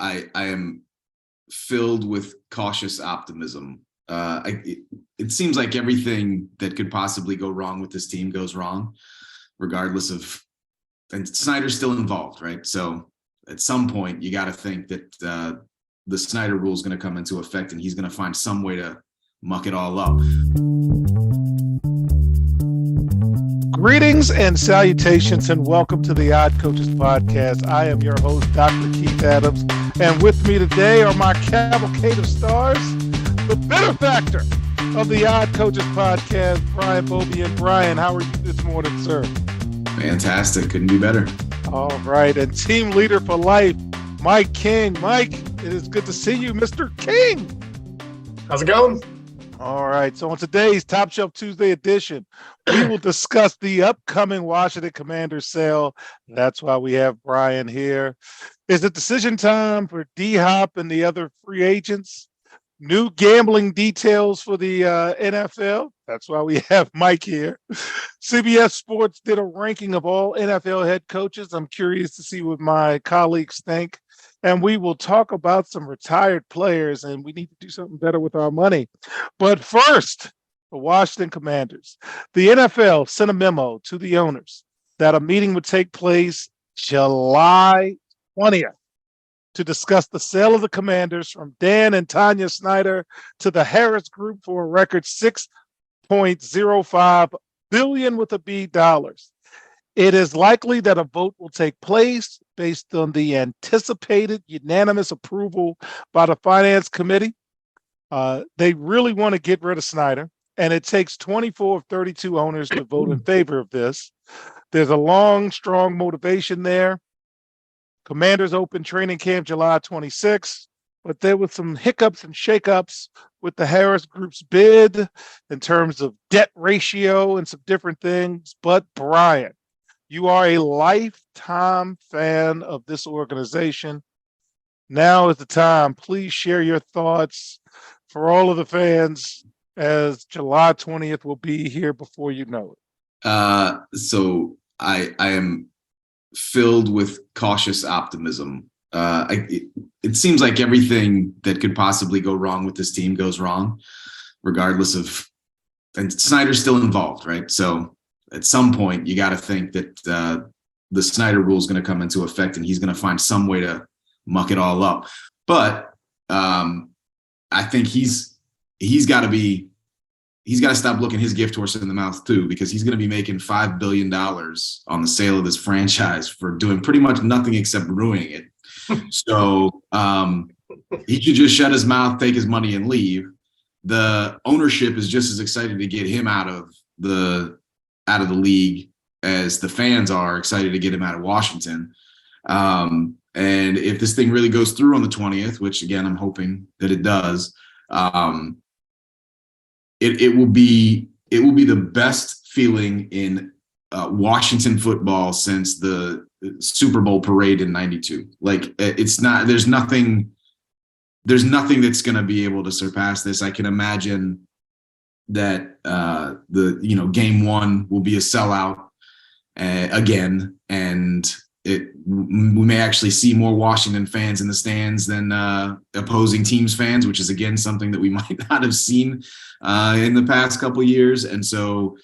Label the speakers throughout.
Speaker 1: I am filled with cautious optimism. It seems like everything that could possibly go wrong with this team goes wrong, regardless of, and Snyder's still involved, right? So at some point, you got to think that the Snyder rule is going to come into effect, and he's going to find some way to muck it all up.
Speaker 2: Greetings and salutations, and welcome to the Odd Coaches Podcast. I am your host, Dr. Keith Adams, and with me today are my cavalcade of stars, the benefactor of the Odd Coaches Podcast, Brian Bobby. And Brian, how are you this morning, sir?
Speaker 1: Fantastic. Couldn't be better.
Speaker 2: All right. And team leader for life, Mike King. Mike, it is good to see you, Mr. King.
Speaker 3: How's it going?
Speaker 2: All right. So on today's Top Shelf Tuesday edition, we will discuss the upcoming Washington Commanders sale. That's why we have Brian here. Is it decision time for D-Hop and the other free agents? New gambling details for the NFL. That's why we have Mike here. CBS Sports did a ranking of all NFL head coaches. I'm curious to see what my colleagues think. And we will talk about some retired players, and we need to do something better with our money. But first, the Washington Commanders. The NFL sent a memo to the owners that a meeting would take place July 20th to discuss the sale of the Commanders from Dan and Tanya Snyder to the Harris Group for a record $6.05 billion with a B dollars. It is likely that a vote will take place based on the anticipated unanimous approval by the Finance Committee. They really want to get rid of Snyder, and it takes 24 of 32 owners to vote in favor of this. There's a long, strong motivation there. Commanders open training camp July 26th, but there were some hiccups and shakeups with the Harris Group's bid in terms of debt ratio and some different things. But Brian, you are a lifetime fan of this organization. Now is the time. Please share your thoughts for all of the fans, as July 20th will be here before you know it.
Speaker 1: So I am filled with cautious optimism. It seems like everything that could possibly go wrong with this team goes wrong, regardless of, and Snyder's still involved, right? So at some point, you got to think that the Snyder rule is going to come into effect, and he's going to find some way to muck it all up. But I think he's got to stop looking his gift horse in the mouth too, because he's going to be making $5 billion on the sale of this franchise for doing pretty much nothing except ruining it. So he should just shut his mouth, take his money, and leave. The ownership is just as excited to get him out of the league as the fans are excited to get him out of Washington. And if this thing really goes through on the 20th, which again, I'm hoping that it does, it will be the best feeling in Washington football since the Super Bowl parade in '92. Like, there's nothing that's going to be able to surpass this. I can imagine that game one will be a sellout again, and we may actually see more Washington fans in the stands than opposing teams fans, which is again something that we might not have seen in the past couple of years. And so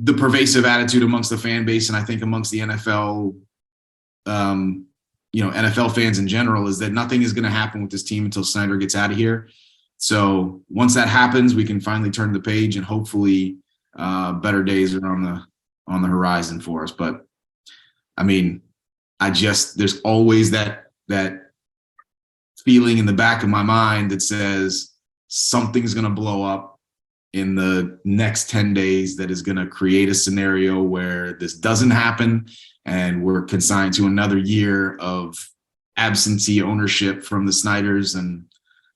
Speaker 1: the pervasive attitude amongst the fan base, and I think amongst the NFL NFL fans in general, is that nothing is going to happen with this team until Snyder gets out of here. So once that happens, we can finally turn the page, and hopefully better days are on the horizon for us. But I mean, there's always that feeling in the back of my mind that says something's going to blow up in the next 10 days that is going to create a scenario where this doesn't happen, and we're consigned to another year of absentee ownership from the Snyders, and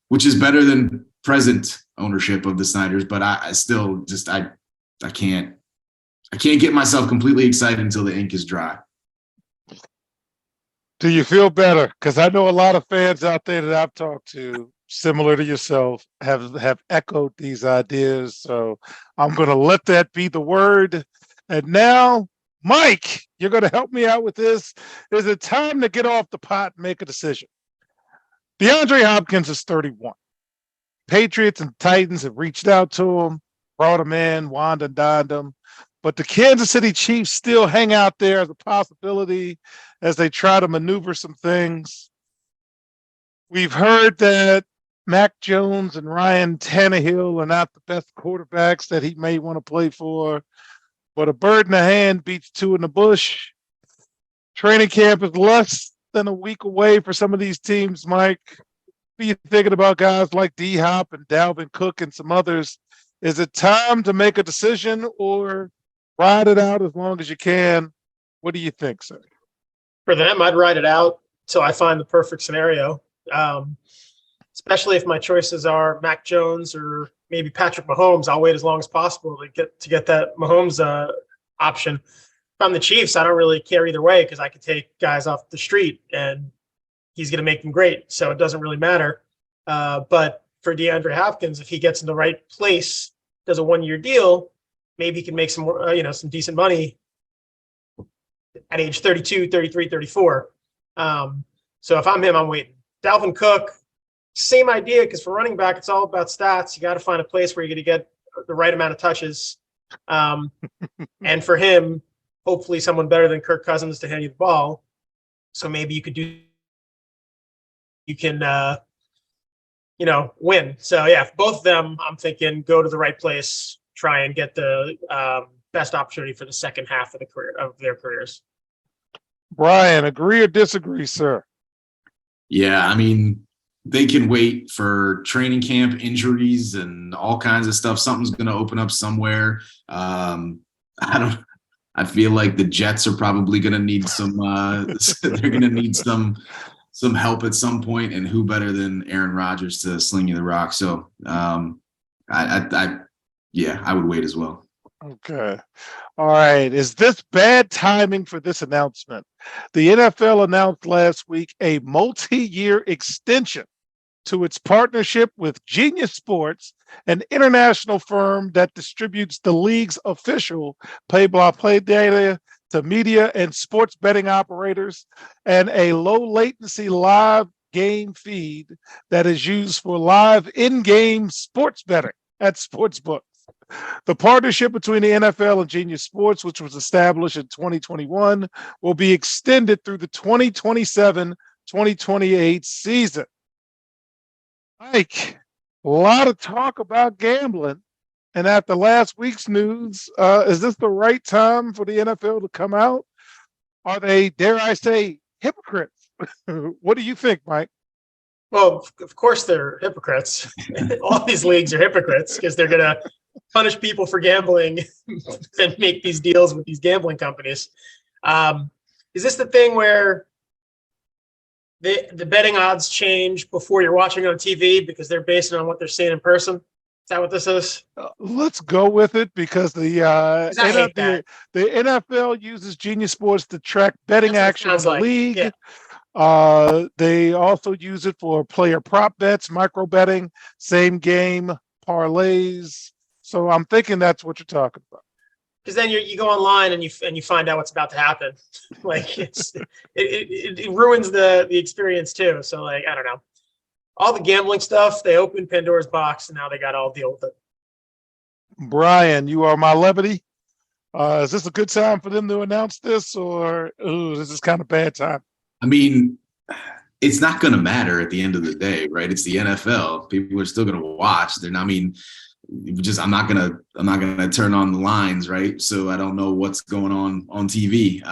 Speaker 1: which is better than present ownership of the Snyders. But I still just I can't get myself completely excited until the ink is dry.
Speaker 2: Do you feel better? Because I know a lot of fans out there that I've talked to, similar to yourself, have echoed these ideas. So I'm going to let that be the word. And now Mike, you're going to help me out with this. Is it time to get off the pot and make a decision? DeAndre Hopkins is 31. Patriots and Titans have reached out to him, brought him in, wand and dined him. But the Kansas City Chiefs still hang out there as a possibility as they try to maneuver some things. We've heard that Mac Jones and Ryan Tannehill are not the best quarterbacks that he may want to play for. But a bird in the hand beats two in the bush. Training camp is less than a week away for some of these teams, Mike. What are you thinking about guys like D-Hop and Dalvin Cook and some others? Is it time to make a decision or ride it out as long as you can? What do you think, sir?
Speaker 3: For them, I'd ride it out till I find the perfect scenario. Especially if my choices are Mac Jones or maybe Patrick Mahomes. I'll wait as long as possible to get that Mahomes option. If I'm the Chiefs, I don't really care either way because I could take guys off the street and he's going to make them great. So it doesn't really matter. But for DeAndre Hopkins, if he gets in the right place, does a 1-year deal, maybe he can make some some decent money at age 32, 33, 34. So if I'm him, I'm waiting. Dalvin Cook, same idea, because for running back, it's all about stats. You got to find a place where you're going to get the right amount of touches. And for him, hopefully someone better than Kirk Cousins to hand you the ball. So maybe you can win. So yeah, for both of them, I'm thinking go to the right place, try and get the best opportunity for the second half of their careers.
Speaker 2: Brian, agree or disagree, sir?
Speaker 1: Yeah, I mean, they can wait for training camp injuries and all kinds of stuff. Something's going to open up somewhere. I feel like the Jets are probably going to need some. They're going to need some help at some point, and who better than Aaron Rodgers to sling you the rock? So, I would wait as well.
Speaker 2: Okay. All right. Is this bad timing for this announcement? The NFL announced last week a multi-year extension to its partnership with Genius Sports, an international firm that distributes the league's official play-by-play data to media and sports betting operators, and a low-latency live game feed that is used for live in-game sports betting at sportsbooks. The partnership between the NFL and Genius Sports, which was established in 2021, will be extended through the 2027-2028 season. Mike, a lot of talk about gambling. And after last week's news, is this the right time for the NFL to come out? Are they, dare I say, hypocrites? What do you think, Mike?
Speaker 3: Well, of course they're hypocrites. All these leagues are hypocrites because they're going to punish people for gambling and make these deals with these gambling companies. Is this the thing where the betting odds change before you're watching it on TV because they're based on what they're seeing in person? Is that what this is?
Speaker 2: Let's go with it because the NFL uses Genius Sports to track betting action in the league. Yeah. They also use it for player prop bets, micro betting, same game parlays. So I'm thinking that's what you're talking about.
Speaker 3: Because then you go online and you find out what's about to happen. Like it ruins the experience too. So like I don't know. All the gambling stuff, they opened Pandora's box and now they got to all deal with it.
Speaker 2: Brian, you are my levity. Is this a good time for them to announce this, or this is kind of bad time?
Speaker 1: I mean, it's not going to matter at the end of the day, right? It's the NFL. People are still going to watch. They're not. I mean, I'm not gonna turn on the lines, right? So I don't know what's going on TV.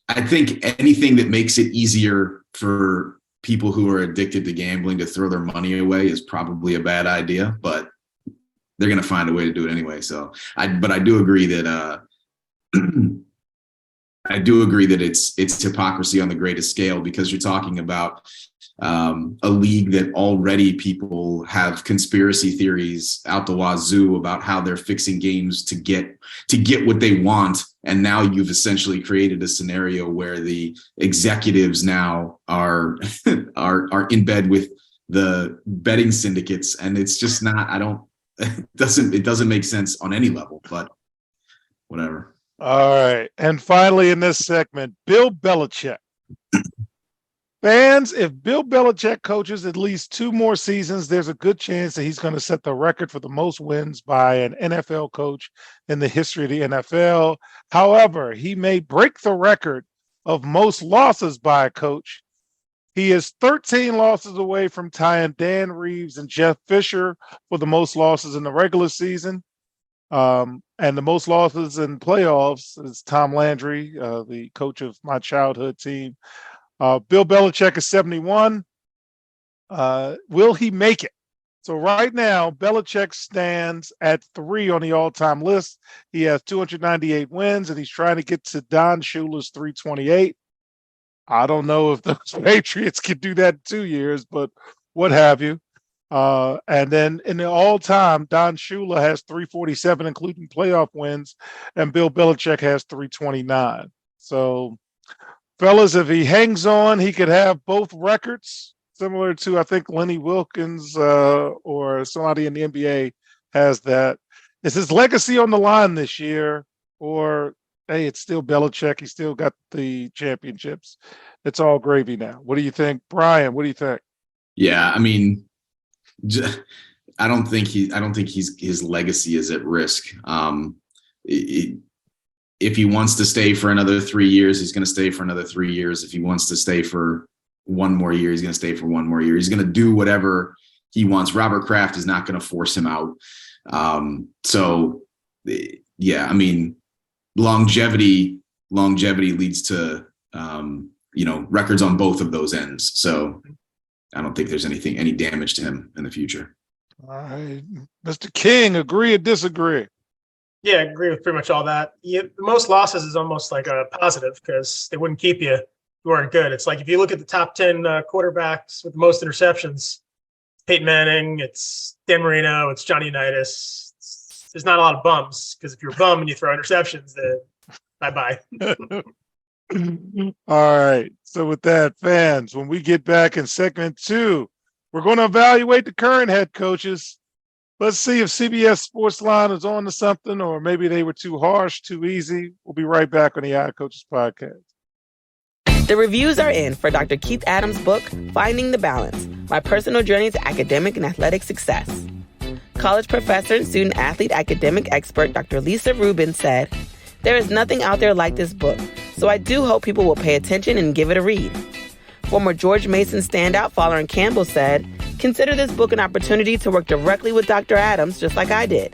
Speaker 1: I think anything that makes it easier for people who are addicted to gambling to throw their money away is probably a bad idea, but they're going to find a way to do it anyway. So I do agree that it's hypocrisy on the greatest scale, because you're talking about a league that already people have conspiracy theories out the wazoo about how they're fixing games to get what they want. And now you've essentially created a scenario where the executives now are in bed with the betting syndicates. And it's just not, it doesn't make sense on any level, but whatever.
Speaker 2: All right. And finally, in this segment, Bill Belichick. Fans, if Bill Belichick coaches at least 2 more seasons, there's a good chance that he's going to set the record for the most wins by an NFL coach in the history of the NFL. However, he may break the record of most losses by a coach. He is 13 losses away from tying Dan Reeves and Jeff Fisher for the most losses in the regular season. And the most losses in playoffs is Tom Landry, the coach of my childhood team. Bill Belichick is 71. Will he make it? So right now, Belichick stands at 3 on the all-time list. He has 298 wins, and he's trying to get to Don Shula's 328. I don't know if those Patriots can do that in 2 years, but what have you. And then in the all-time, Don Shula has 347, including playoff wins, and Bill Belichick has 329. So, fellas, if he hangs on, he could have both records, similar to, I think, Lenny Wilkins or somebody in the NBA has that. Is his legacy on the line this year? Or, hey, it's still Belichick. He still got the championships. It's all gravy now. What do you think? Brian, what do you think?
Speaker 1: Yeah, I mean, I don't think his legacy is at risk. If he wants to stay for another 3 years, he's going to stay for another 3 years. If he wants to stay for one more year, he's going to stay for one more year. He's going to do whatever he wants. Robert Kraft is not going to force him out. So, yeah, I mean, longevity leads to records on both of those ends. So I don't think there's any damage to him in the future.
Speaker 2: All right, Mr. King, agree or disagree?
Speaker 3: Yeah, I agree with pretty much all that. The most losses is almost like a positive because they wouldn't keep you if you weren't good. It's like if you look at the top 10 quarterbacks with the most interceptions, Peyton Manning, it's Dan Marino, it's Johnny Unitas. There's not a lot of bums because if you're a bum and you throw interceptions, then bye-bye.
Speaker 2: All right. So with that, fans, when we get back in segment 2, we're going to evaluate the current head coaches. Let's see if CBS Sports Line is on to something, or maybe they were too harsh, too easy. We'll be right back on the Odd Coaches Podcast.
Speaker 4: The reviews are in for Dr. Keith Adams' book, Finding the Balance, My Personal Journey to Academic and Athletic Success. College professor and student-athlete academic expert Dr. Lisa Rubin said, "There is nothing out there like this book, so I do hope people will pay attention and give it a read." Former George Mason standout Fowler and Campbell said, "Consider this book an opportunity to work directly with Dr. Adams, just like I did.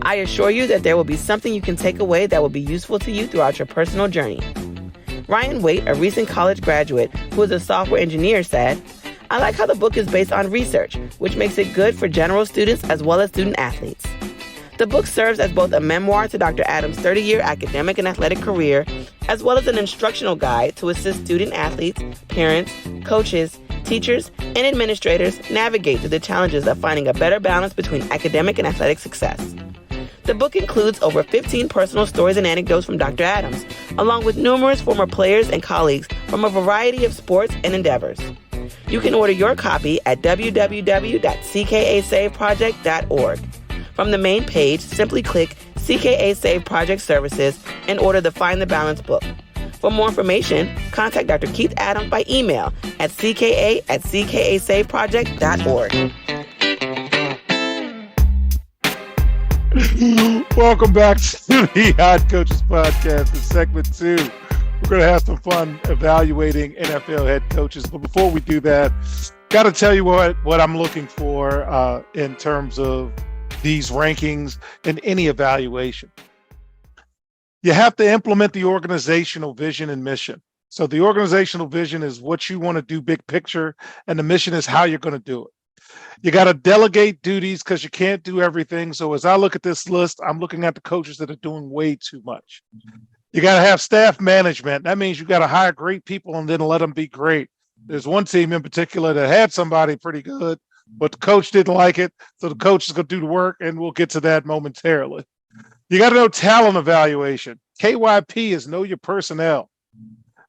Speaker 4: I assure you that there will be something you can take away that will be useful to you throughout your personal journey." Ryan Waite, a recent college graduate who is a software engineer, said, "I like how the book is based on research, which makes it good for general students as well as student athletes." The book serves as both a memoir to Dr. Adams' 30-year academic and athletic career, as well as an instructional guide to assist student athletes, parents, coaches, teachers, and administrators navigate through the challenges of finding a better balance between academic and athletic success. The book includes over 15 personal stories and anecdotes from Dr. Adams, along with numerous former players and colleagues from a variety of sports and endeavors. You can order your copy at www.ckasaveproject.org. From the main page, simply click CKA Save Project Services and order the Find the Balance book. For more information, contact Dr. Keith Adams by email at cka@ckasaveproject.org.
Speaker 2: Welcome back to the Odd Coaches Podcast in segment 2. We're going to have some fun evaluating NFL head coaches. But before we do that, got to tell you what I'm looking for in terms of these rankings and any evaluation. You have to implement the organizational vision and mission. So the organizational vision is what you want to do, big picture, and the mission is how you're going to do it. You got to delegate duties because you can't do everything. So as I look at this list, I'm looking at the coaches that are doing way too much. You got to have staff management. That means you got to hire great people and then let them be great. There's one team in particular that had somebody pretty good, but the coach didn't like it. So the coach is going to do the work, and we'll get to that momentarily. You got to know talent evaluation. KYP is know your personnel.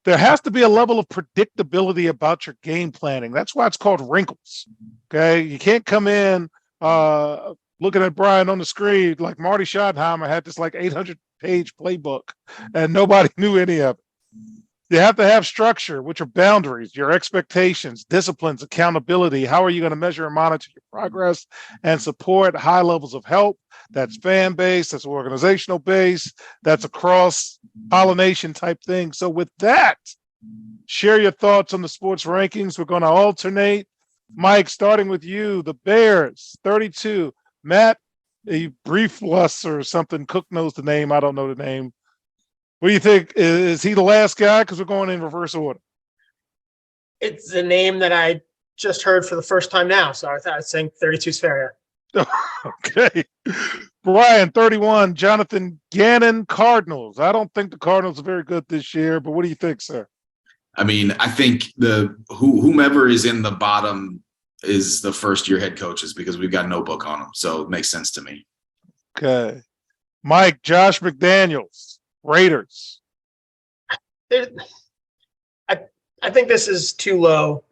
Speaker 2: There has to be a level of predictability about your game planning. That's why it's called wrinkles. Okay. You can't come in looking at Brian on the screen like Marty Schottenheimer had this like 800 page playbook and nobody knew any of it. You have to have structure, which are boundaries, your expectations, disciplines, accountability. How are you going to measure and monitor your progress and support high levels of help? That's fan base, that's organizational base, that's a cross pollination type thing. So with that, share your thoughts on the sports rankings. We're going to alternate. Mike, starting with you, the Bears, 32. Matt, a briefless or something. Cook knows the name. I don't know the name. What do you think? Is he the last guy? Because we're going in reverse order.
Speaker 3: It's a name that I just heard for the first time now. So I think 32 is fair. Yeah.
Speaker 2: Okay. Brian, 31. Jonathan Gannon, Cardinals. I don't think the Cardinals are very good this year, but what do you think, sir?
Speaker 1: I mean, I think whomever is in the bottom is the first-year head coaches because we've got no book on them. So it makes sense to me.
Speaker 2: Okay. Mike, Josh McDaniels. Raiders.
Speaker 3: I think this is too low.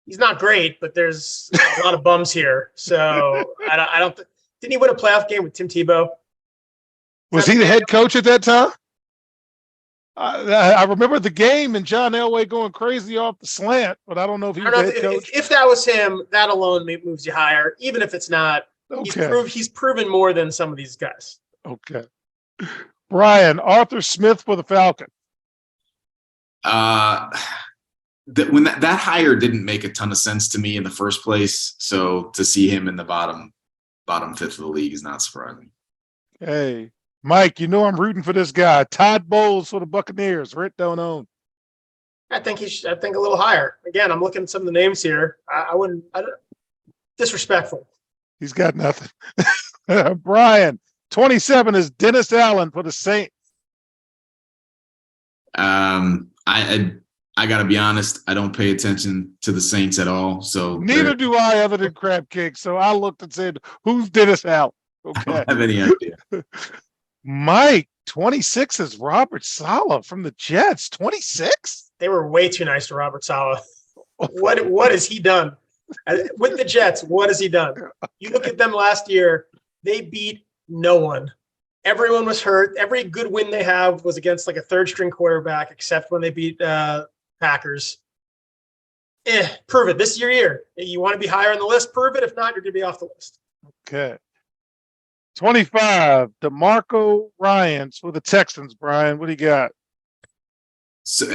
Speaker 3: He's not great, but there's a lot of bums here. So I don't. Didn't he win a playoff game with Tim Tebow?
Speaker 2: Was he the head coach at that time? I remember the game and John Elway going crazy off the slant, but I don't know if he was the head coach.
Speaker 3: If that was him, that alone moves you higher. Even if it's not,
Speaker 2: okay.
Speaker 3: He's proven more than some of these guys.
Speaker 2: Okay. Brian, Arthur Smith for the Falcons.
Speaker 1: When that hire didn't make a ton of sense to me in the first place, so to see him in the bottom fifth of the league is not surprising.
Speaker 2: Hey, Mike, you know I'm rooting for this guy. Todd Bowles for the Buccaneers. Rent don't own.
Speaker 3: I think a little higher. Again, I'm looking at some of the names here. I wouldn't. Disrespectful.
Speaker 2: He's got nothing. Brian, 27 is Dennis Allen for the Saints.
Speaker 1: I gotta be honest, I don't pay attention to the Saints at all. So
Speaker 2: neither do I, other than crab cake. So I looked and said, "Who's Dennis Allen?" Okay.
Speaker 1: I don't have any idea.
Speaker 2: Mike, 26 is Robert Saleh from the Jets. 26?
Speaker 3: They were way too nice to Robert Saleh. What has he done with the Jets? What has he done? You look at them last year; they beat no one. Everyone was hurt. Every good win they have was against like a third-string quarterback, except when they beat Packers. Prove it. This is your year. You want to be higher on the list? Prove it. If not, you're going to be off the list.
Speaker 2: Okay. 25, DeMarco Ryans for the Texans. Brian, what do you got?
Speaker 1: So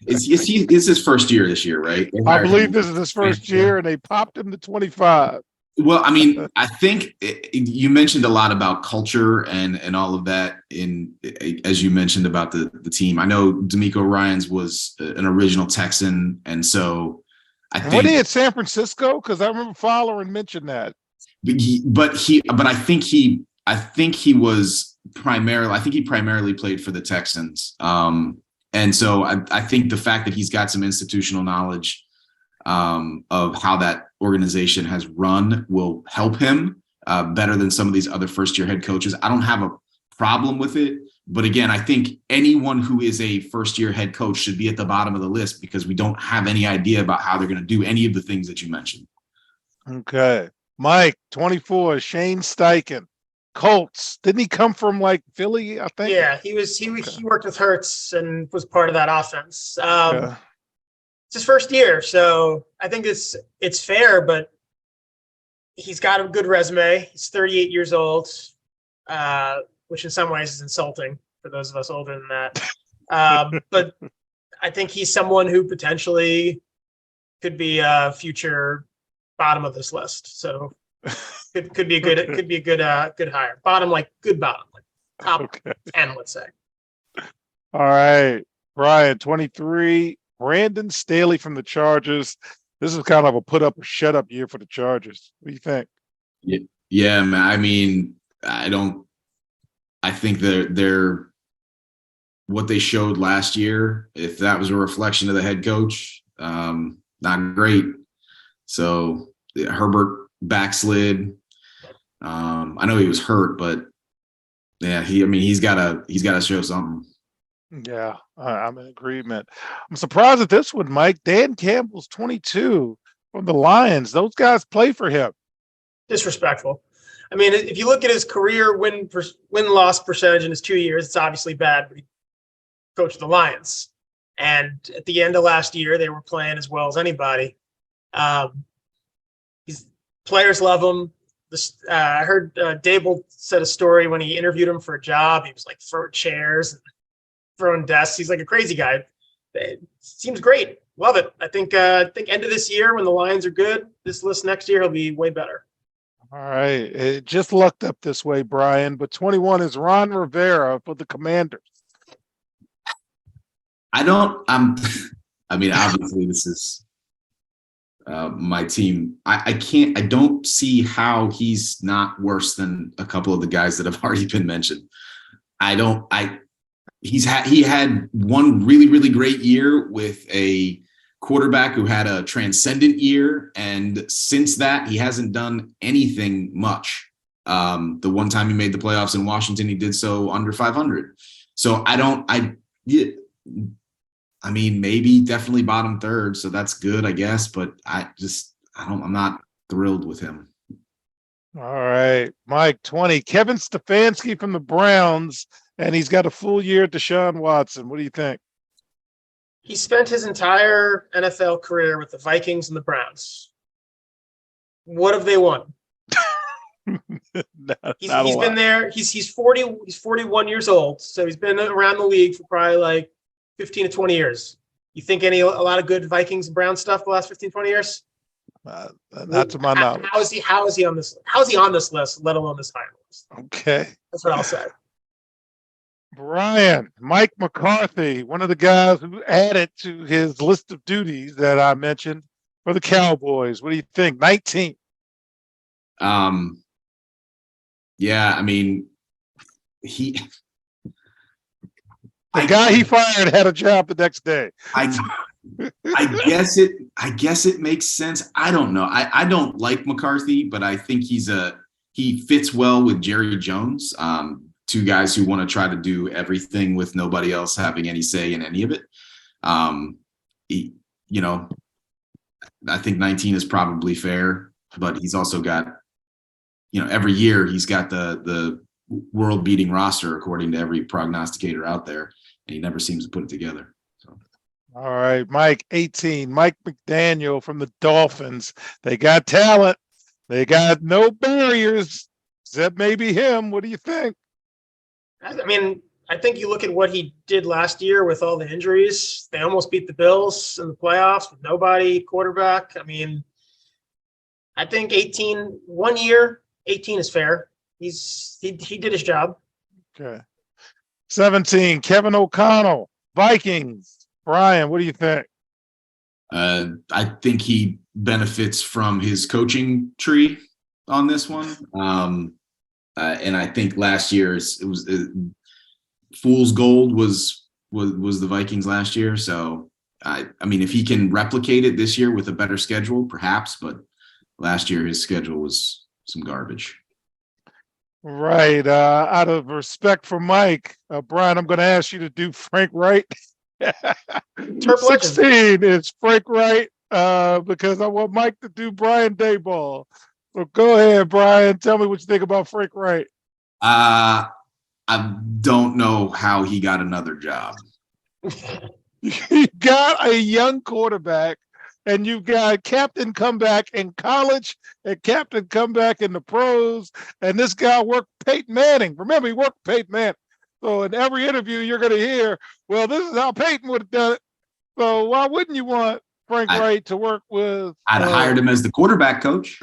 Speaker 1: it's his first year this year, right?
Speaker 2: I believe this is his first year, and they popped him to 25.
Speaker 1: Well, I mean, I think you mentioned a lot about culture and all of that as you mentioned about the team. I know DeMeco Ryans was an original Texan, and so I think.
Speaker 2: Wasn't he at San Francisco? Because I remember following mentioned that.
Speaker 1: I think he primarily played for the Texans, and so I think the fact that he's got some institutional knowledge of how that organization has run will help him better than some of these other first-year head coaches. I don't have a problem with it, but again, I think anyone who is a first-year head coach should be at the bottom of the list because we don't have any idea about how they're going to do any of the things that you mentioned.
Speaker 2: Okay. Mike, 24, Shane Steichen, Colts. Didn't he come from like Philly, I think?
Speaker 3: Yeah, he worked with Hurts and was part of that offense. It's his first year, so I think it's fair, but he's got a good resume. He's 38 years old, which in some ways is insulting for those of us older than that. But I think he's someone who potentially could be a future bottom of this list. So could be a good hire. Bottom, like top 10, let's say.
Speaker 2: All right, Brian, 23. Brandon Staley from the Chargers. This is kind of a put up or shut up year for the Chargers. What do you think?
Speaker 1: Yeah, man. I mean, I think they're what they showed last year. If that was a reflection of the head coach, not great. So Herbert backslid. I know he was hurt, but yeah, he's got to show something.
Speaker 2: Yeah, I'm in agreement. I'm surprised at this one, Mike. Dan Campbell's 22 from the Lions. Those guys play for him.
Speaker 3: Disrespectful. I mean, if you look at his career win-loss percentage in his 2 years, it's obviously bad, but he coached the Lions. And at the end of last year, they were playing as well as anybody. Players love him. I heard Dable said a story when he interviewed him for a job. He was like throwing chairs and throwing desks. He's like a crazy guy. It seems great. Love it. I think end of this year when the Lions are good, this list next year will be way better.
Speaker 2: All right. It just lucked up this way, Brian. But 21 is Ron Rivera for the Commanders.
Speaker 1: I mean, obviously this is my team. I don't see how he's not worse than a couple of the guys that have already been mentioned. He had one really, really great year with a quarterback who had a transcendent year. And since that, he hasn't done anything much. The one time he made the playoffs in Washington, he did so under 500. So I mean, maybe definitely bottom third. So that's good, I guess. But I'm not thrilled with him.
Speaker 2: All right. Mike, 20. Kevin Stefanski from the Browns, and he's got a full year at Deshaun Watson. What do you think?
Speaker 3: He spent his entire NFL career with the Vikings and the Browns. What have they won? He's been there. He's 40. He's 41 years old. So he's been around the league for probably like 15 to 20 years. You think a lot of good Vikings and Browns stuff the last 15, 20 years?
Speaker 2: Not to my knowledge. How is
Speaker 3: he on this? How is he on this list, let alone this high list?
Speaker 2: Okay.
Speaker 3: That's what I'll say.
Speaker 2: Brian, Mike McCarthy, one of the guys who added to his list of duties that I mentioned for the Cowboys. What do you think? 19.
Speaker 1: Yeah, I mean,
Speaker 2: the guy he fired had a job the next day.
Speaker 1: I guess it makes sense. I don't know. I don't like McCarthy, but I think he fits well with Jerry Jones. Two guys who want to try to do everything with nobody else having any say in any of it. I think 19 is probably fair, but he's also got, every year he's got the world beating roster according to every prognosticator out there, and he never seems to put it together. So.
Speaker 2: All right, Mike, 18. Mike McDaniel from the Dolphins. They got talent. They got no barriers, except maybe him. What do you think?
Speaker 3: I mean, I think you look at what he did last year with all the injuries. They almost beat the Bills in the playoffs with nobody quarterback. I mean, I think 18, 1 year, 18 is fair. He did his job.
Speaker 2: Okay. 17, Kevin O'Connell, Vikings. Brian, what do you think?
Speaker 1: I think he benefits from his coaching tree on this one. And I think last year's fool's gold was the Vikings last year. So I mean, if he can replicate it this year with a better schedule, perhaps, but last year his schedule was some garbage.
Speaker 2: Right. Out of respect for Mike, Brian, I'm going to ask you to do Frank Wright. 16 is Frank Wright, because I want Mike to do Brian Daboll. So go ahead, Brian. Tell me what you think about Frank Wright.
Speaker 1: I don't know how he got another job.
Speaker 2: You got a young quarterback, and you've got captain comeback in college and captain comeback in the pros. And this guy worked Peyton Manning. Remember, he worked Peyton Manning. So in every interview, you're going to hear, well, this is how Peyton would have done it. So why wouldn't you want Frank Wright to work with?
Speaker 1: I'd have hired him as the quarterback coach.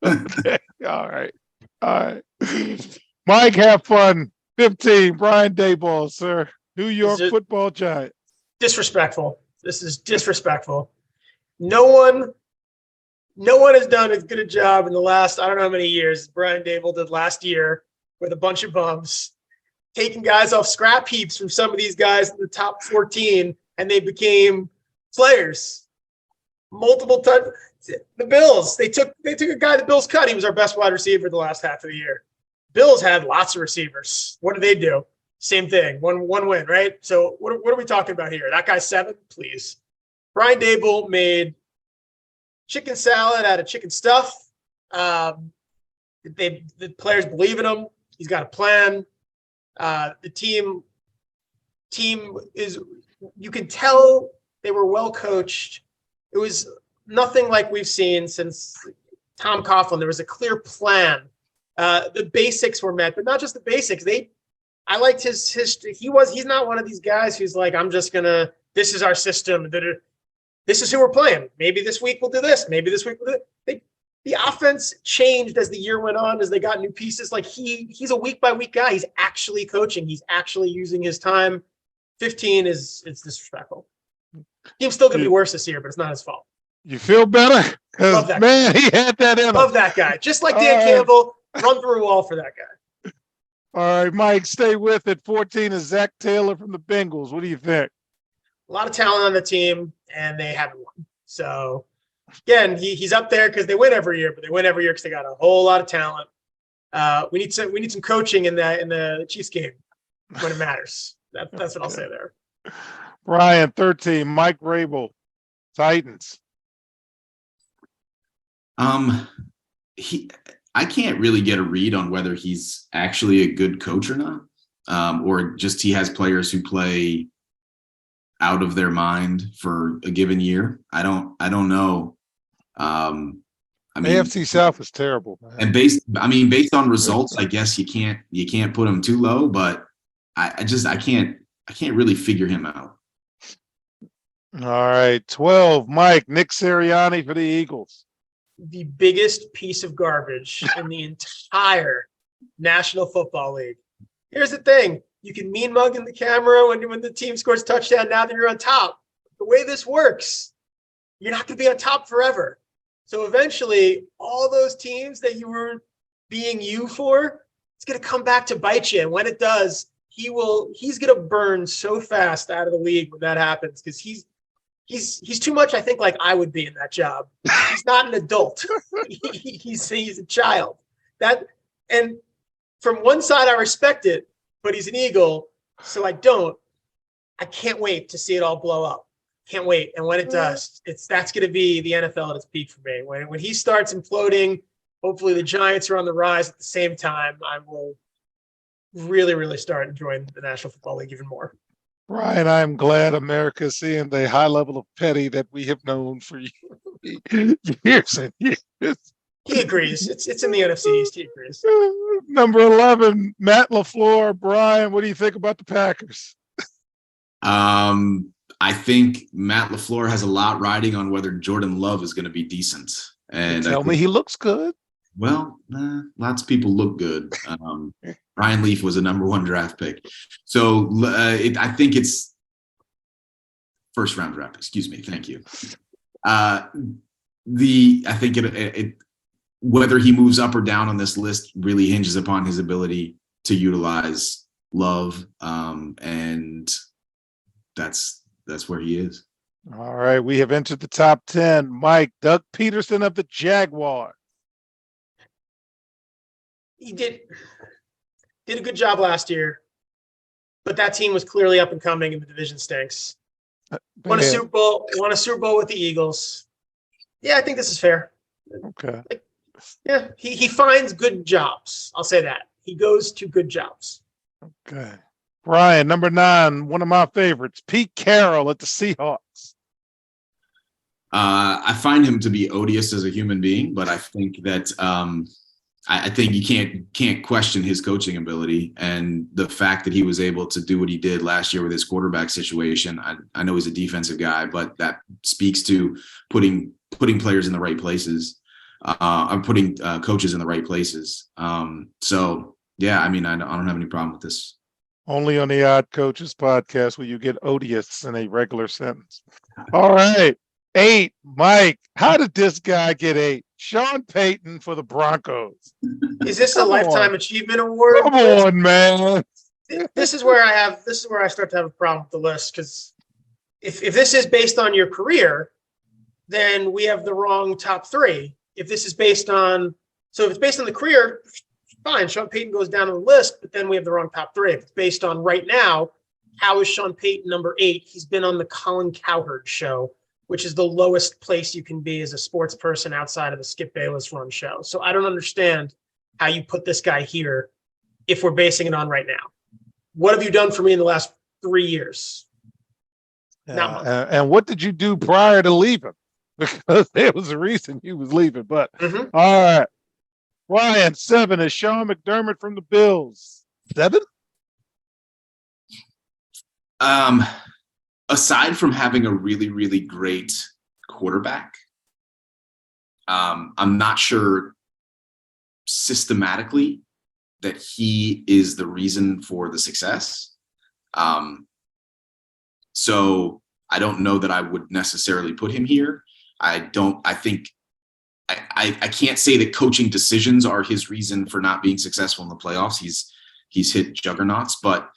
Speaker 2: Okay. All right. Mike, have fun. 15, Brian Daboll, sir. New York Football Giants.
Speaker 3: Disrespectful. This is disrespectful. No one has done as good a job in the last, I don't know how many years, Brian Daboll did last year with a bunch of bums, taking guys off scrap heaps from some of these guys in the top 14, and they became players. Multiple times. The Bills, they took a guy the Bills cut. He was our best wide receiver the last half of the year. Bills had lots of receivers. What did they do? Same thing. One win, right? So what are we talking about here? That guy's 7, please. Brian Daboll made chicken salad out of chicken stuff. The players believe in him. He's got a plan. The team is, you can tell they were well coached. It was nothing like we've seen since Tom Coughlin. There was a clear plan. The basics were met, but not just the basics. I liked his he's not one of these guys who's like, I'm just gonna, this is our system. This is who we're playing. Maybe this week we'll do this. Maybe this week we'll do it. The offense changed as the year went on, as they got new pieces. Like he's a week by week guy. He's actually coaching. He's actually using his time. 15 it's disrespectful. Team's still gonna be worse this year, but it's not his fault.
Speaker 2: You feel better?
Speaker 3: Love that
Speaker 2: Man, he had that in him.
Speaker 3: Love that guy. Just like Dan Campbell, run through a wall for that guy.
Speaker 2: All right, Mike, stay with it. 14 is Zach Taylor from the Bengals. What do you think? A
Speaker 3: lot of talent on the team, and they haven't won. So, again, he's up there because they win every year, but they win every year because they got a whole lot of talent. We need some coaching in the Chiefs game when it matters. That's what I'll say there.
Speaker 2: Brian, 13, Mike Rabel, Titans.
Speaker 1: I can't really get a read on whether he's actually a good coach or not, or just he has players who play out of their mind for a given year. I don't know. I mean,
Speaker 2: AFC South is terrible, man.
Speaker 1: And based on results, I guess you can't put him too low, but I can't really figure him out.
Speaker 2: All right, 12, Mike, Nick Sirianni for the Eagles.
Speaker 3: The biggest piece of garbage in the entire National Football League. Here's the thing. You can mean mug in the camera when the team scores a touchdown now that you're on top. The way this works, you're not going to be on top forever. So eventually, all those teams that you were being you for, it's going to come back to bite you. And when it does, he's going to burn so fast out of the league when that happens, because he's too much, I think, like I would be in that job. He's not an adult. He's a child. And from one side, I respect it, but he's an Eagle, so I don't. I can't wait to see it all blow up. Can't wait. And when it does, that's going to be the NFL at its peak for me. When he starts imploding, hopefully the Giants are on the rise at the same time. I will really, really start enjoying the National Football League even more.
Speaker 2: Brian, I'm glad America is seeing the high level of petty that we have known for years and years.
Speaker 3: He agrees. It's in the NFC East. He agrees.
Speaker 2: Number 11, Matt LaFleur. Brian, what do you think about the Packers?
Speaker 1: I think Matt LaFleur has a lot riding on whether Jordan Love is going to be decent. And
Speaker 2: tell me he looks good.
Speaker 1: Well, lots of people look good. Ryan Leaf was a number 1 draft pick. So I think it's first round draft. Excuse me. Thank you. I think it whether he moves up or down on this list really hinges upon his ability to utilize Love. And that's where he is.
Speaker 2: All right. We have entered the top 10. Mike, Doug Peterson of the Jaguars.
Speaker 3: He did a good job last year, but that team was clearly up and coming, and the division stinks. Won a Super Bowl with the Eagles. Yeah, I think this is fair.
Speaker 2: Okay.
Speaker 3: Yeah, he finds good jobs. I'll say that. He goes to good jobs.
Speaker 2: Okay. Brian, number 9, one of my favorites, Pete Carroll at the Seahawks.
Speaker 1: I find him to be odious as a human being, but I think that I think you can't question his coaching ability and the fact that he was able to do what he did last year with his quarterback situation. I know he's a defensive guy, but that speaks to putting players in the right places. I'm putting coaches in the right places. So yeah, I mean, I don't have any problem with this.
Speaker 2: Only on the Odd Coaches podcast will you get odious in a regular sentence. All right. 8, Mike. How did this guy get 8? Sean Payton for the Broncos.
Speaker 3: Is this a lifetime achievement award?
Speaker 2: Come on, man.
Speaker 3: This is where I start to have a problem with the list, because if this is based on your career, then we have the wrong top 3. If it's based on the career, fine. Sean Payton goes down on the list, but then we have the wrong top 3. If it's based on right now, how is Sean Payton number 8? He's been on the Colin Cowherd show, which is the lowest place you can be as a sports person outside of the Skip Bayless run show. So I don't understand how you put this guy here if we're basing it on right now. What have you done for me in the last 3 years? Not much.
Speaker 2: And what did you do prior to leaving? Because there was a reason you was leaving. But
Speaker 3: Mhm.
Speaker 2: all right, Ryan, 7 is Sean McDermott from the Bills. 7?
Speaker 1: Aside from having a really, really great quarterback, I'm not sure systematically that he is the reason for the success. So I don't know that I would necessarily put him here. I think I can't say that coaching decisions are his reason for not being successful in the playoffs. He's hit juggernauts, but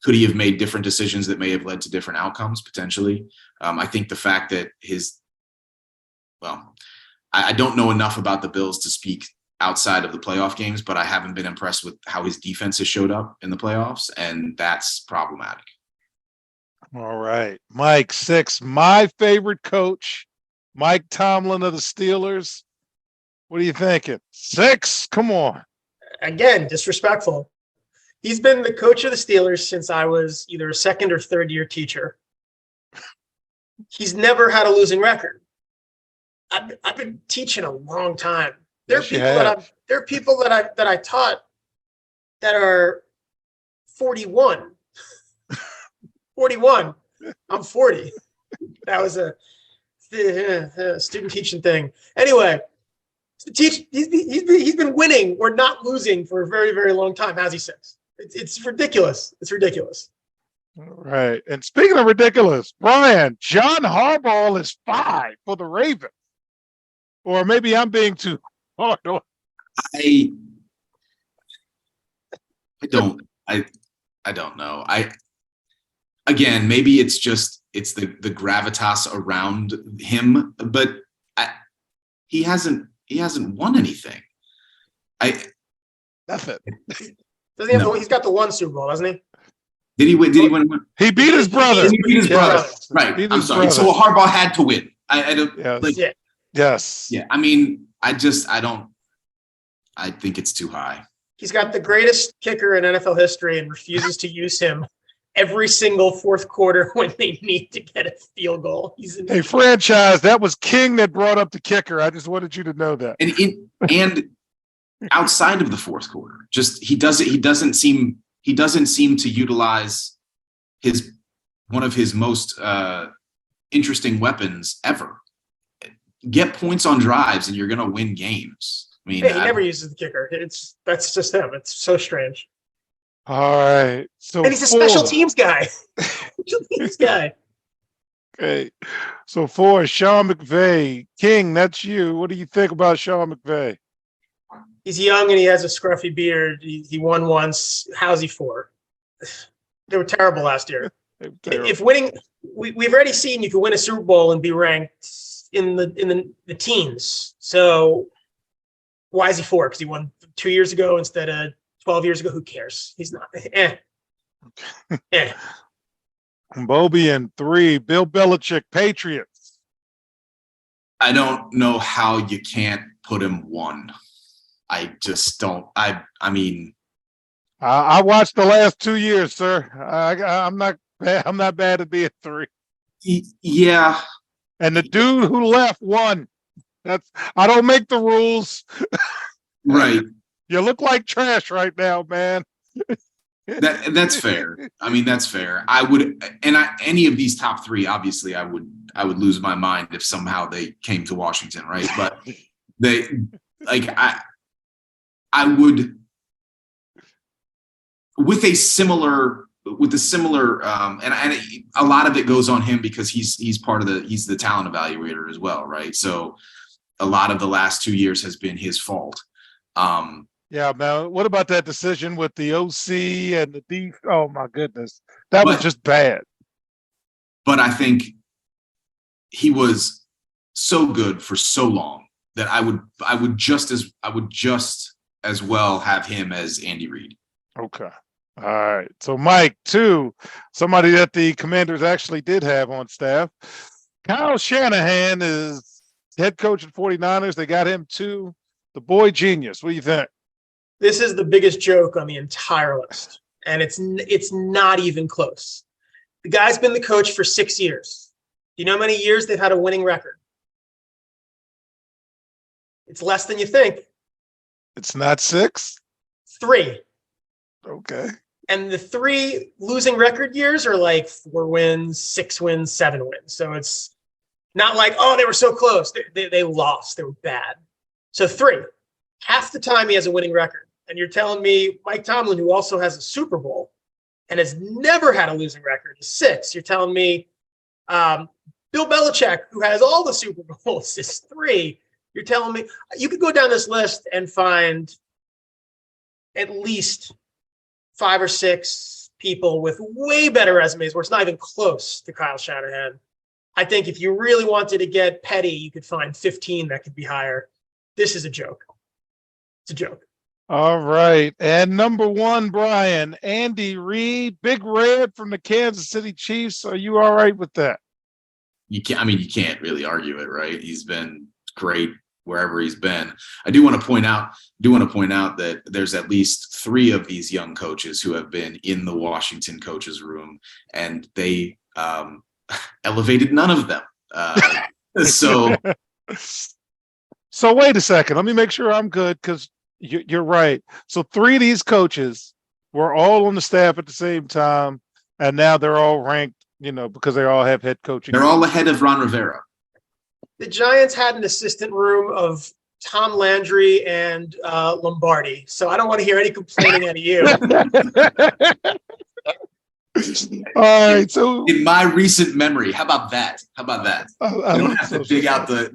Speaker 1: could he have made different decisions that may have led to different outcomes potentially? I think the fact that I don't know enough about the Bills to speak outside of the playoff games, but I haven't been impressed with how his defense has showed up in the playoffs, and that's problematic.
Speaker 2: All right, Mike, 6, my favorite coach, Mike Tomlin of the Steelers. What are you thinking? 6, come on.
Speaker 3: Again, disrespectful. He's been the coach of the Steelers since I was either a second or third year teacher. He's never had a losing record. I've been teaching a long time. There are people that I taught that are 41. 41. I'm 40. That was a student teaching thing. Anyway, he's been winning or not losing for a very, very long time. How's he 6? It's ridiculous. It's ridiculous.
Speaker 2: All right. And speaking of ridiculous, Brian, John Harbaugh is 5 for the Ravens. Or maybe I'm being too hard on.
Speaker 1: I don't know. Again, maybe it's the gravitas around him, but he hasn't won anything.
Speaker 2: Nothing.
Speaker 3: Doesn't he have he's got the 1 Super Bowl, doesn't he?
Speaker 1: Did he win? Did he win?
Speaker 2: He beat his brother.
Speaker 1: He beat his brother. Right.
Speaker 2: Beat
Speaker 1: I'm
Speaker 2: his
Speaker 1: sorry.
Speaker 2: brother.
Speaker 1: So Harbaugh had to win. I don't like.
Speaker 3: Yeah.
Speaker 2: Yes.
Speaker 1: Yeah. I mean, I think it's too high.
Speaker 3: He's got the greatest kicker in NFL history and refuses to use him every single fourth quarter when they need to get a field goal.
Speaker 2: Hey, franchise, that was King that brought up the kicker. I just wanted you to know that.
Speaker 1: And outside of the fourth quarter, just he doesn't seem to utilize one of his most interesting weapons ever. Get points on drives and you're going to win games. I mean,
Speaker 3: he never uses the kicker. That's just him. It's so strange.
Speaker 2: All right. So
Speaker 3: and he's a special teams guy. Special teams guy.
Speaker 2: Okay. So 4, Sean McVay. King, that's you. What do you think about Sean McVay?
Speaker 3: He's young and he has a scruffy beard. He won once. How's he 4? They were terrible last year. If winning, we've already seen you can win a Super Bowl and be ranked in the teens. So why is he 4? Because he won 2 years ago instead of 12 years ago. Who cares? He's not.
Speaker 2: Bobby and 3, Bill Belichick, Patriots.
Speaker 1: I don't know how you can't put him 1. I just don't. I mean,
Speaker 2: I watched the last 2 years, sir. I'm not bad at being 3.
Speaker 1: Yeah.
Speaker 2: And the dude who left won. I don't make the rules.
Speaker 1: Right.
Speaker 2: You look like trash right now, man.
Speaker 1: That's fair. I mean, that's fair. I would, any of these top 3, obviously, I would lose my mind if somehow they came to Washington, right? But I would, with a similar, and a lot of it goes on him because he's the talent evaluator as well, right? So a lot of the last 2 years has been his fault.
Speaker 2: Yeah, man. What about that decision with the OC and the D? Oh my goodness, that was just bad.
Speaker 1: But I think he was so good for so long that I would just as well have him as Andy Reid.
Speaker 2: Okay. All right. So Mike, 2, somebody that the Commanders actually did have on staff. Kyle Shanahan is head coach of 49ers. They got him 2. the boy genius. What do you think?
Speaker 3: This is the biggest joke on the entire list, and it's not even close. The guy's been the coach for 6 years. Do you know how many years they've had a winning record? It's less than you think.
Speaker 2: It's not 6?
Speaker 3: 3.
Speaker 2: Okay.
Speaker 3: And the 3 losing record years are like 4 wins, 6 wins, 7 wins. So it's not like, oh, they were so close. They lost. They were bad. So 3. Half the time he has a winning record. And you're telling me Mike Tomlin, who also has a Super Bowl and has never had a losing record, is 6. You're telling me Bill Belichick, who has all the Super Bowls, is 3. You're telling me you could go down this list and find at least 5 or 6 people with way better resumes where it's not even close to Kyle Shanahan. I think if you really wanted to get petty, you could find 15 that could be higher. This is a joke. It's a joke.
Speaker 2: All right. And number 1, Brian, Andy Reid, Big Red from the Kansas City Chiefs. Are you all right with that?
Speaker 1: You can't really argue it, right? He's been great wherever he's been. I do want to point out that there's at least 3 of these young coaches who have been in the Washington coaches room, and they elevated none of them. So
Speaker 2: wait a second. Let me make sure I'm good, because you're right. So 3 of these coaches were all on the staff at the same time, and now they're all ranked, because they all have head coaching.
Speaker 1: They're all ahead of Ron Rivera.
Speaker 3: The Giants had an assistant room of Tom Landry and Lombardi, so I don't want to hear any complaining out of you.
Speaker 1: All right. So in my recent memory, how about that? We don't have to dig out the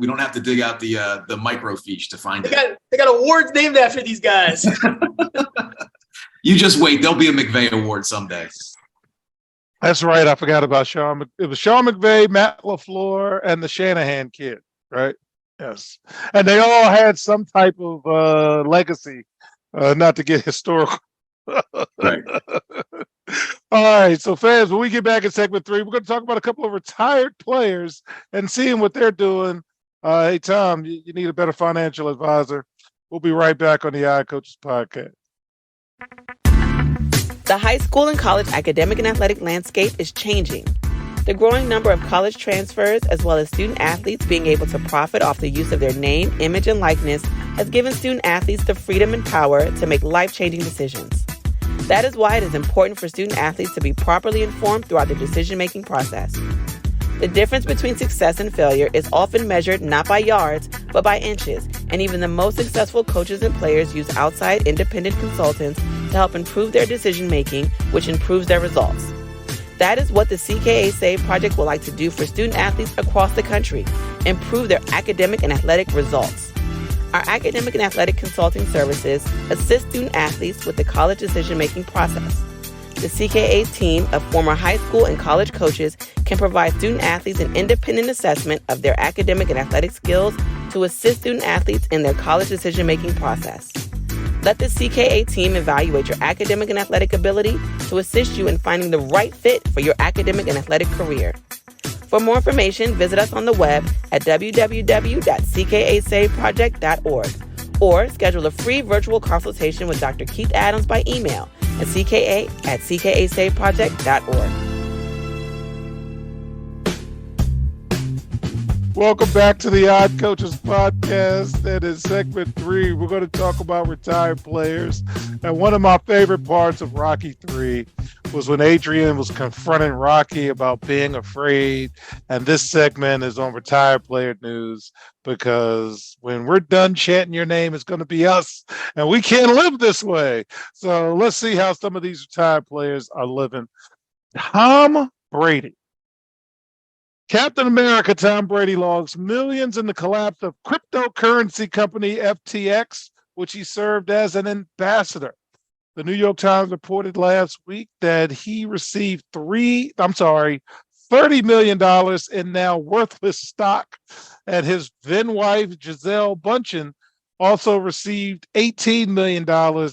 Speaker 1: microfiche to find it.
Speaker 3: They got awards named after these guys.
Speaker 1: You just wait. There'll be a McVay award someday.
Speaker 2: That's right. I forgot about Sean. It was Sean McVay, Matt LaFleur, and the Shanahan kid, right? Yes. And they all had some type of legacy, not to get historical.
Speaker 1: Right.
Speaker 2: All right. So, fans, when we get back in segment 3, we're going to talk about a couple of retired players and seeing what they're doing. Hey, Tom, you need a better financial advisor. We'll be right back on the Eye Coaches Podcast.
Speaker 4: The high school and college academic and athletic landscape is changing. The growing number of college transfers, as well as student athletes being able to profit off the use of their name, image, and likeness, has given student athletes the freedom and power to make life-changing decisions. That is why it is important for student athletes to be properly informed throughout the decision-making process. The difference between success and failure is often measured not by yards, but by inches, and even the most successful coaches and players use outside independent consultants to help improve their decision-making, which improves their results. That is what the CKA Save Project would like to do for student athletes across the country, improve their academic and athletic results. Our academic and athletic consulting services assist student athletes with the college decision-making process. The CKA team of former high school and college coaches can provide student athletes an independent assessment of their academic and athletic skills to assist student athletes in their college decision-making process. Let the CKA team evaluate your academic and athletic ability to assist you in finding the right fit for your academic and athletic career. For more information, visit us on the web at www.ckasaveproject.org or schedule a free virtual consultation with Dr. Keith Adams by email at cka@ckasaveproject.org.
Speaker 2: Welcome back to the Odd Coaches Podcast. And in segment 3, we're going to talk about retired players. And one of my favorite parts of Rocky 3 was when Adrian was confronting Rocky about being afraid. And this segment is on retired player news, because when we're done chanting your name, it's going to be us. And we can't live this way. So let's see how some of these retired players are living. Tom Brady. Captain America Tom Brady logs millions in the collapse of cryptocurrency company FTX, which he served as an ambassador. The New York Times reported last week that he received $30 million in now worthless stock, and his then wife, Gisele Bundchen, also received $18 million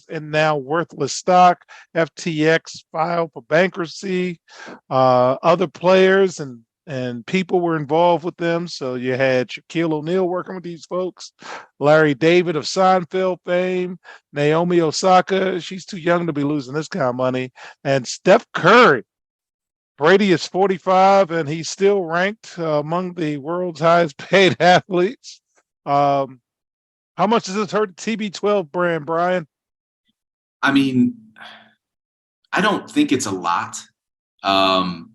Speaker 2: in now worthless stock. FTX filed for bankruptcy. Other players and and people were involved with them. So you had Shaquille O'Neal working with these folks, Larry David of Seinfeld fame, Naomi Osaka. She's too young to be losing this kind of money, and Steph Curry. Brady is 45, and he's still ranked among the world's highest paid athletes. How much does this hurt the TB12 brand, Brian?
Speaker 1: I mean, I don't think it's a lot. FTX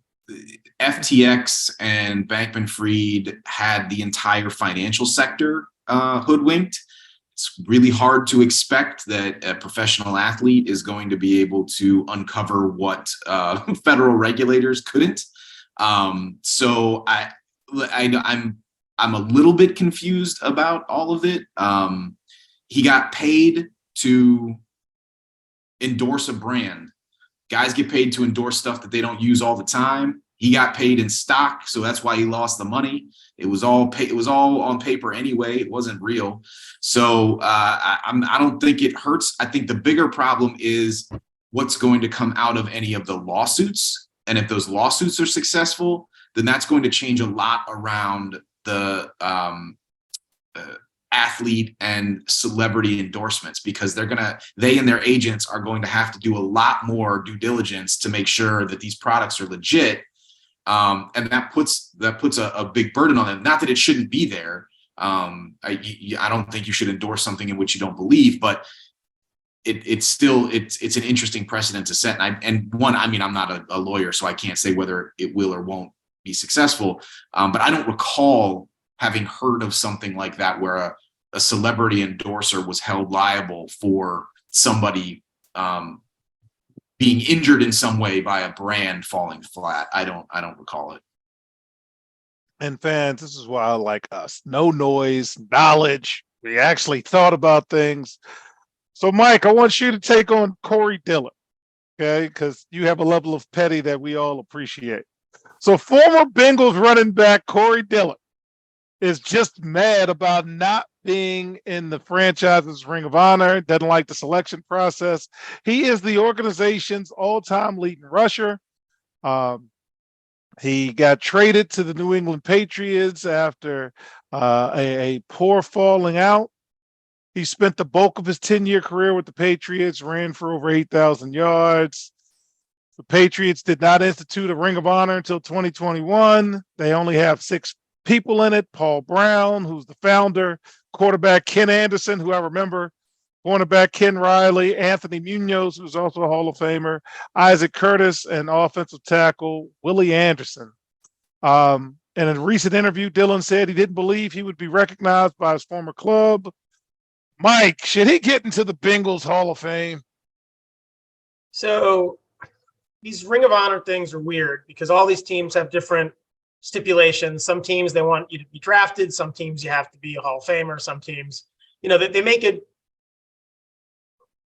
Speaker 1: and Bankman-Fried had the entire financial sector hoodwinked. It's really hard to expect that a professional athlete is going to be able to uncover what federal regulators couldn't. So I'm a little bit confused about all of it. He got paid to endorse a brand. Guys get paid to endorse stuff that they don't use all the time. He got paid in stock, so that's why he lost the money. It was all on paper anyway. It wasn't real. So I don't think it hurts. I think the bigger problem is what's going to come out of any of the lawsuits. And if those lawsuits are successful, then that's going to change a lot around the athlete and celebrity endorsements, because they and their agents are going to have to do a lot more due diligence to make sure that these products are legit. And that puts a big burden on them. Not that it shouldn't be there. I don't think you should endorse something in which you don't believe, but it's an interesting precedent to set. And I'm not a lawyer, so I can't say whether it will or won't be successful. But I don't recall having heard of something like that where a celebrity endorser was held liable for somebody being injured in some way by a brand falling flat. I don't recall it.
Speaker 2: And fans, this is why I like us. No noise, knowledge. We actually thought about things. So, Mike, I want you to take on Corey Dillon, okay? Because you have a level of petty that we all appreciate. So, former Bengals running back Corey Dillon is just mad about not being in the franchise's Ring of Honor, doesn't like the selection process. He is the organization's all-time leading rusher. He got traded to the New England Patriots after a poor falling out. He spent the bulk of his 10-year career with the Patriots, ran for over 8,000 yards. The Patriots did not institute a Ring of Honor until 2021. They only have 6 people in it: Paul Brown, who's the founder, quarterback Ken Anderson, who I remember, cornerback Ken Riley, Anthony Munoz, who's also a Hall of Famer, Isaac Curtis, and offensive tackle Willie Anderson. In a recent interview, Dillon said he didn't believe he would be recognized by his former club. Mike, should he get into the Bengals Hall of Fame?
Speaker 3: So these Ring of Honor things are weird because all these teams have different stipulations. Some teams, they want you to be drafted. Some teams, you have to be a Hall of Famer. Some teams, they make it.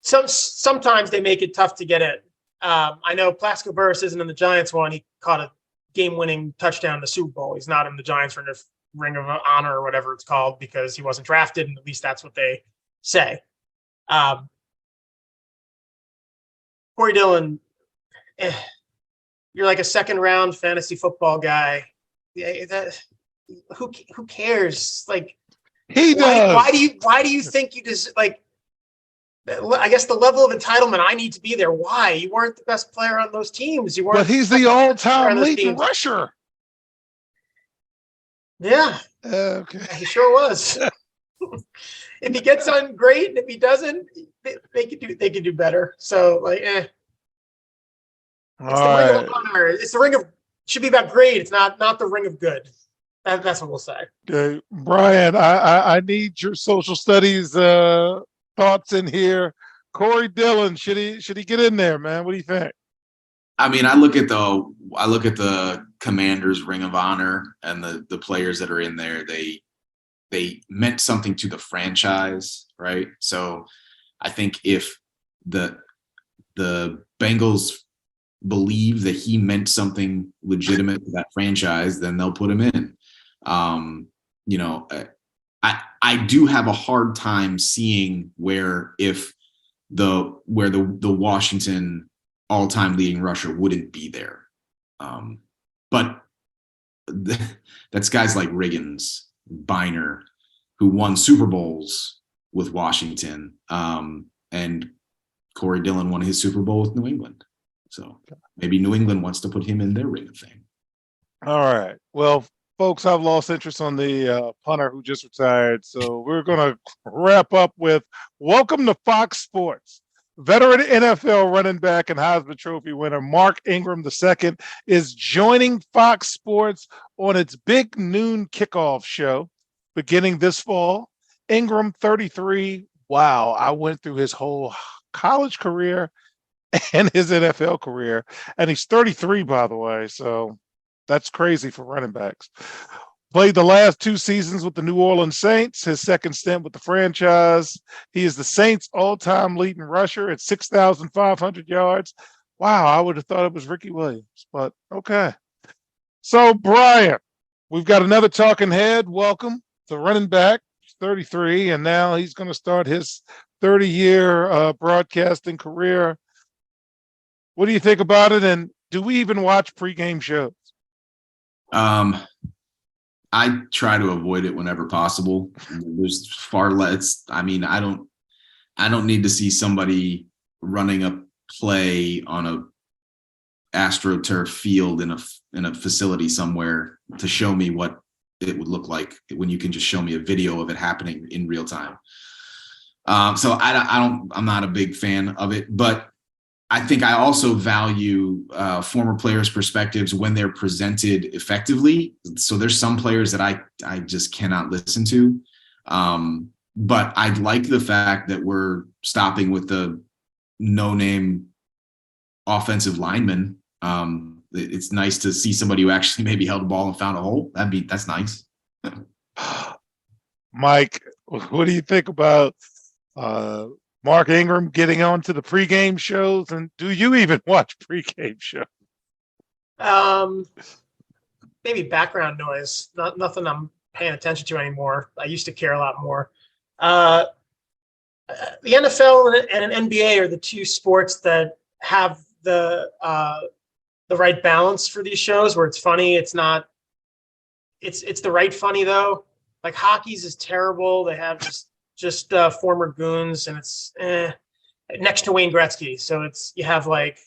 Speaker 3: Sometimes they make it tough to get in. I know Plaxico Burress isn't in the Giants one. He caught a game-winning touchdown in the Super Bowl. He's not in the Giants Ring of Honor or whatever it's called because he wasn't drafted, and at least that's what they say. Corey Dillon, you're like a second-round fantasy football guy. Who cares? Like,
Speaker 2: he does.
Speaker 3: Why do you think you just like? I guess the level of entitlement. I need to be there. Why? You weren't the best player on those teams. You weren't.
Speaker 2: But he's the all-time leading rusher.
Speaker 3: Yeah.
Speaker 2: Okay.
Speaker 3: He sure was. If he gets on, great. And if he doesn't, they could do better. So like, It's the Ring of Honor. It's the Ring of. Should be about grade. It's not the Ring of Good. That's what we'll say.
Speaker 2: Okay, Brian, I need your social studies thoughts in here. Corey Dillon, should he get in there, man? What do you think?
Speaker 1: I mean, I look at the Commanders Ring of Honor and the players that are in there. They meant something to the franchise, right? So I think if the Bengals believe that he meant something legitimate to that franchise, then they'll put him in. I do have a hard time seeing where the Washington all-time leading rusher wouldn't be there. But that's guys like Riggins, Biner, who won Super Bowls with Washington, and Corey Dillon won his Super Bowl with New England. So maybe New England wants to put him in their Ring of Fame.
Speaker 2: All right. Well, folks, I've lost interest on the punter who just retired. So we're going to wrap up with welcome to Fox Sports. Veteran NFL running back and Heisman Trophy winner Mark Ingram II is joining Fox Sports on its big noon kickoff show beginning this fall. Ingram, 33. Wow, I went through his whole college career and his NFL career. And he's 33, by the way. So that's crazy for running backs. Played the last 2 seasons with the New Orleans Saints, his second stint with the franchise. He is the Saints' all-time leading rusher at 6,500 yards. Wow, I would have thought it was Ricky Williams, but okay. So, Brian, we've got another talking head. Welcome to running back. He's 33, and now he's going to start his 30-year broadcasting career. What do you think about it, and do we even watch pregame shows?
Speaker 1: I try to avoid it whenever possible. There's far less. I mean, I don't need to see somebody running a play on a AstroTurf field in a facility somewhere to show me what it would look like when you can just show me a video of it happening in real time. So I'm not a big fan of it, but I think I also value former players' perspectives when they're presented effectively. So there's some players that I just cannot listen to. But I like the fact that we're stopping with the no-name offensive lineman. It's nice to see somebody who actually maybe held the ball and found a hole. That's nice.
Speaker 2: Mike, what do you think about Mark Ingram getting on to the pregame shows, and do you even watch pregame shows?
Speaker 3: Maybe background noise. Nothing I'm paying attention to anymore. I used to care a lot more. The NFL and an NBA are the 2 sports that have the right balance for these shows, where it's funny. It's not. It's the right funny though. Like hockey's is terrible. They have just former goons, and it's next to Wayne Gretzky. So you have like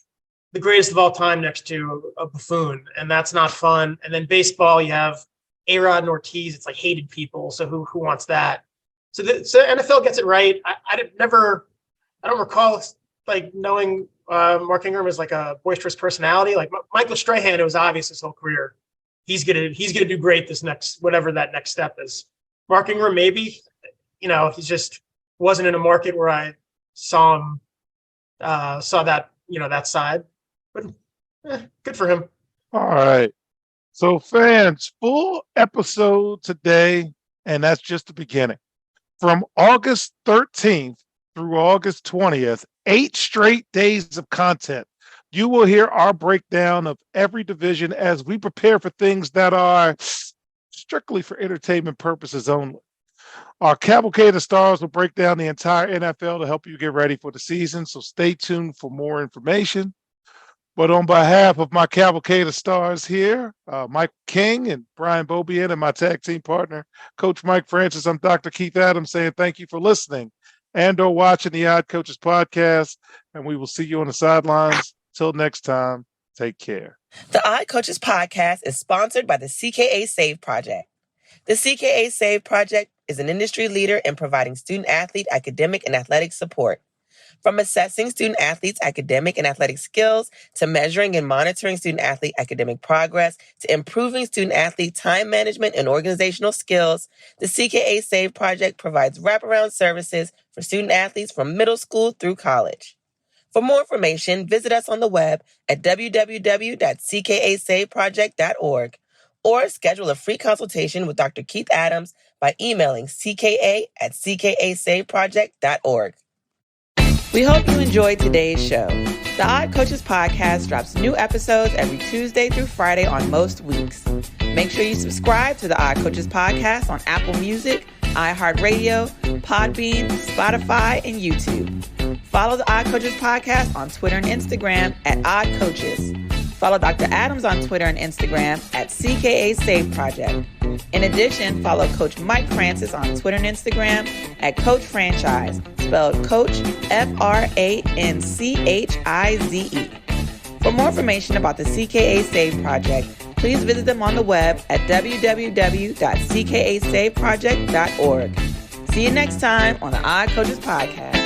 Speaker 3: the greatest of all time next to a buffoon, and that's not fun. And then baseball, you have A-Rod and Ortiz. It's like hated people. So who wants that? So NFL gets it right. I don't recall like knowing Mark Ingram is like a boisterous personality. Like Michael Strahan, it was obvious his whole career. He's gonna do great this next, whatever that next step is. Mark Ingram, maybe. He just wasn't in a market where I saw him, saw that, that side, but good for him.
Speaker 2: All right. So fans, full episode today, and that's just the beginning. From August 13th through August 20th, 8 straight days of content. You will hear our breakdown of every division as we prepare for things that are strictly for entertainment purposes only. Our Cavalcade of Stars will break down the entire NFL to help you get ready for the season, so stay tuned for more information. But on behalf of my Cavalcade of Stars here, Mike King and Brian Beaubien, and my tag team partner, Coach Mike Francis, I'm Dr. Keith Adams saying thank you for listening and or watching the Odd Coaches podcast, and we will see you on the sidelines. Till next time, take care.
Speaker 4: The Odd Coaches podcast is sponsored by the CKA Save Project. The CKA Save Project is an industry leader in providing student-athlete academic and athletic support. From assessing student-athletes' academic and athletic skills to measuring and monitoring student-athlete academic progress to improving student-athlete time management and organizational skills, the CKA Save Project provides wraparound services for student-athletes from middle school through college. For more information, visit us on the web at www.ckasaveproject.org or schedule a free consultation with Dr. Keith Adams by emailing cka@ckasaveproject.org. We hope you enjoyed today's show. The Odd Coaches podcast drops new episodes every Tuesday through Friday on most weeks. Make sure you subscribe to the Odd Coaches podcast on Apple Music, iHeartRadio, Podbean, Spotify, and YouTube. Follow the Odd Coaches podcast on Twitter and Instagram at Odd Coaches. Follow Dr. Adams on Twitter and Instagram at CKA Save Project. In addition, follow Coach Mike Francis on Twitter and Instagram at Coach Franchise, spelled Coach FRANCHIZE. For more information about the CKA Save Project, please visit them on the web at www.ckasaveproject.org. See you next time on the Odd Coaches Podcast.